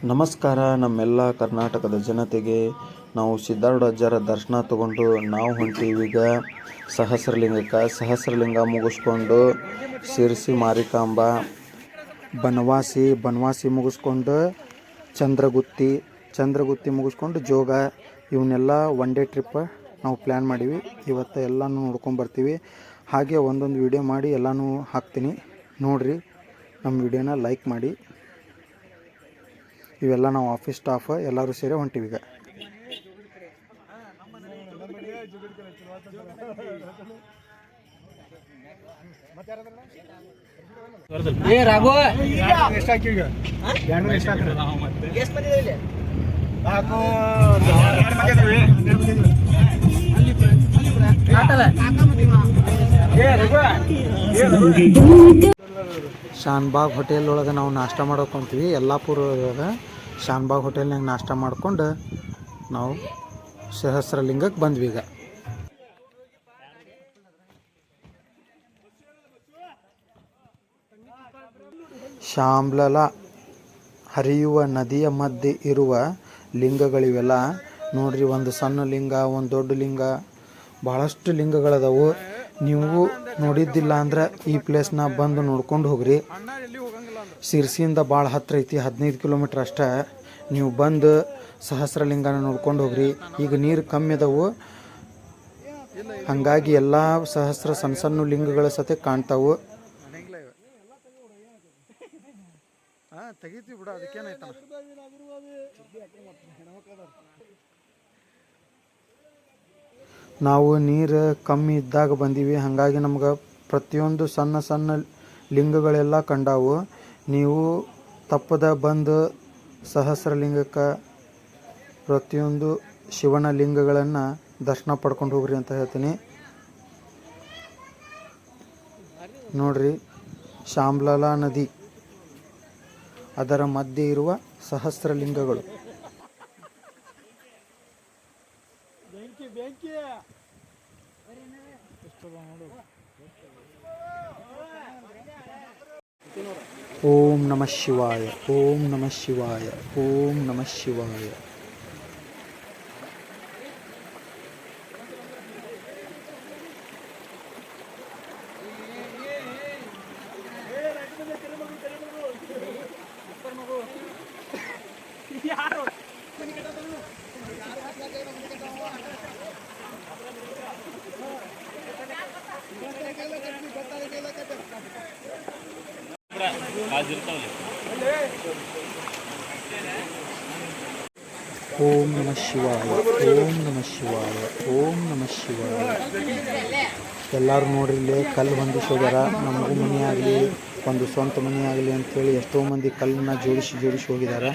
ನಮಸ್ಕಾರ ನಮ್ಮೆಲ್ಲ ಕರ್ನಾಟಕದ ಜನತೆಗೆ. ನಾವು ಸಿದ್ಧಾರೂಢಜ್ಜರ ದರ್ಶನ ತಗೊಂಡು ನಾವು ಹೊಂಟೀವೀಗ ಸಹಸ್ರಲಿಂಗ ಮುಗಿಸ್ಕೊಂಡು ಶಿರಸಿ ಮಾರಿಕಾಂಬ, ಬನವಾಸಿ ಮುಗಿಸ್ಕೊಂಡು ಚಂದ್ರಗುತ್ತಿ ಮುಗಿಸ್ಕೊಂಡು ಜೋಗ, ಇವನ್ನೆಲ್ಲ ಒನ್ ಡೇ ಟ್ರಿಪ್ ನಾವು ಪ್ಲ್ಯಾನ್ ಮಾಡೀವಿ. ಇವತ್ತು ಎಲ್ಲನೂ ನೋಡ್ಕೊಂಬರ್ತೀವಿ. ಹಾಗೆ ಒಂದೊಂದು ವಿಡಿಯೋ ಮಾಡಿ ಎಲ್ಲನೂ ಹಾಕ್ತೀನಿ, ನೋಡಿರಿ. ನಮ್ಮ ವಿಡಿಯೋನ ಲೈಕ್ ಮಾಡಿ. ಇವೆಲ್ಲ ನಾವು ಆಫೀಸ್ ಸ್ಟಾಫ್ ಎಲ್ಲರೂ ಸೇರಿ ಹೊಂಟಿವೀಗ. ಶಾನ್ಬಾಗ್ ಹೋಟೆಲ್ ಒಳಗೆ ನಾವು ನಾಷ್ಟ ಮಾಡೋಕೊಂತೀವಿ. ಯಲ್ಲಾಪುರ ಒಳಗೆ ಶಾನ್ಬಾಗ್ ಹೋಟೆಲ್ನಾಗ ನಾಷ್ಟ ಮಾಡ್ಕೊಂಡು ನಾವು ಸಹಸ್ರಲಿಂಗಕ್ಕೆ ಬಂದ್ವಿ. ಈಗ ಶಾಂಬ್ಲಲ ಹರಿಯುವ ನದಿಯ ಮಧ್ಯೆ ಇರುವ ಲಿಂಗಗಳಿವೆಲ್ಲ ನೋಡ್ರಿ. ಒಂದು ಸಣ್ಣ ಲಿಂಗ, ಒಂದು ದೊಡ್ಡ ಲಿಂಗ, ಭಾಳಷ್ಟು ಲಿಂಗಗಳದಾವು. ನೀವು ನೋಡಿದ್ದಿಲ್ಲ ಅಂದ್ರೆ ಈ ಪ್ಲೇಸ್ನ ಬಂದು ನೋಡ್ಕೊಂಡು ಹೋಗ್ರಿ. ಶಿರ್ಸಿಯಿಂದ ಭಾಳ ಹತ್ರ ಐತಿ, 15 ಕಿಲೋಮೀಟ್ರ್ ಅಷ್ಟೇ. ನೀವು ಬಂದು ಸಹಸ್ರಲಿಂಗನ ನೋಡ್ಕೊಂಡು ಹೋಗ್ರಿ. ಈಗ ನೀರು ಕಮ್ಮಿ ಅದಾವು, ಹಾಗಾಗಿ ಎಲ್ಲ ಸಣ್ಣ ಸಣ್ಣ ಲಿಂಗಗಳ ಸತೆ ಕಾಣ್ತಾವು. ನಾವು ನೀರು ಕಮ್ಮಿ ಇದ್ದಾಗ ಬಂದೀವಿ, ಹಾಗಾಗಿ ನಮ್ಗೆ ಪ್ರತಿಯೊಂದು ಸಣ್ಣ ಸಣ್ಣ ಲಿಂಗಗಳೆಲ್ಲ ಕಂಡಾವು. ನೀವು ತಪ್ಪದ ಬಂದು ಸಹಸ್ರಲಿಂಗಕ್ಕೆ ಪ್ರತಿಯೊಂದು ಶಿವನ ಲಿಂಗಗಳನ್ನು ದರ್ಶನ ಪಡ್ಕೊಂಡು ಹೋಗ್ರಿ ಅಂತ ಹೇಳ್ತೀನಿ. ನೋಡ್ರಿ, ಶಾಂಬ್ಲಲಾ ನದಿ, ಅದರ ಮಧ್ಯೆ ಇರುವ ಸಹಸ್ರಲಿಂಗಗಳು. ಓಂ ನಮಃ ಶಿವಾಯ, ಓಂ ನಮಃ ಶಿವಾಯ, ಓಂ ನಮಃ ಶಿವಾಯ. ಓಂ ನಮಃ ಶಿವಾಯ, ಓಂ ನಮಃ ಶಿವಾಯ, ಓಂ ನಮಃ ಶಿವಾಯ. ಎಲ್ಲರೂ ನೋಡ್ರಿ, ಇಲ್ಲೇ ಕಲ್ಲು ಹೊಂದಿಸಿ ಹೋಗ್ಯಾರ. ನಮಗೂ ಮನೆ ಆಗಲಿ, ಒಂದು ಸ್ವಂತ ಮನೆ ಆಗಲಿ ಅಂಥೇಳಿ ಎಷ್ಟೋ ಮಂದಿ ಕಲ್ಲನ್ನ ಜೋಡಿಸಿ ಹೋಗಿದ್ದಾರೆ.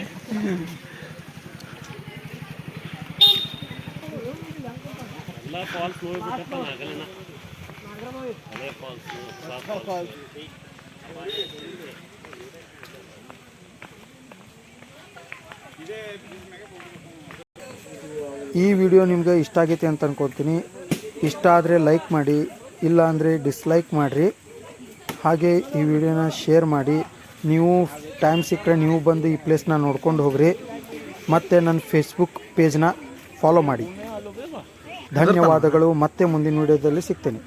ಈ ವಿಡಿಯೋ ನಿಮ್ಗೆ ಇಷ್ಟ ಆಗೈತೆ ಅಂತ ಅನ್ಕೊತೀನಿ. ಇಷ್ಟ ಆದರೆ ಲೈಕ್ ಮಾಡಿ, ಇಲ್ಲ ಅಂದರೆ ಡಿಸ್ಲೈಕ್ ಮಾಡಿರಿ. ಹಾಗೆ ಈ ವಿಡಿಯೋನ ಶೇರ್ ಮಾಡಿ. ನೀವು ಟೈಮ್ ಸಿಕ್ಕರೆ ನೀವು ಬಂದು ಈ ಪ್ಲೇಸ್ನ ನೋಡ್ಕೊಂಡು ಹೋಗ್ರಿ. ಮತ್ತು ನನ್ನ ಫೇಸ್ಬುಕ್ ಪೇಜ್ನ ಫಾಲೋ ಮಾಡಿ. ಧನ್ಯವಾದಗಳು. ಮತ್ತೆ ಮುಂದಿನ ವಿಡಿಯೋದಲ್ಲಿ ಸಿಗ್ತೇನೆ.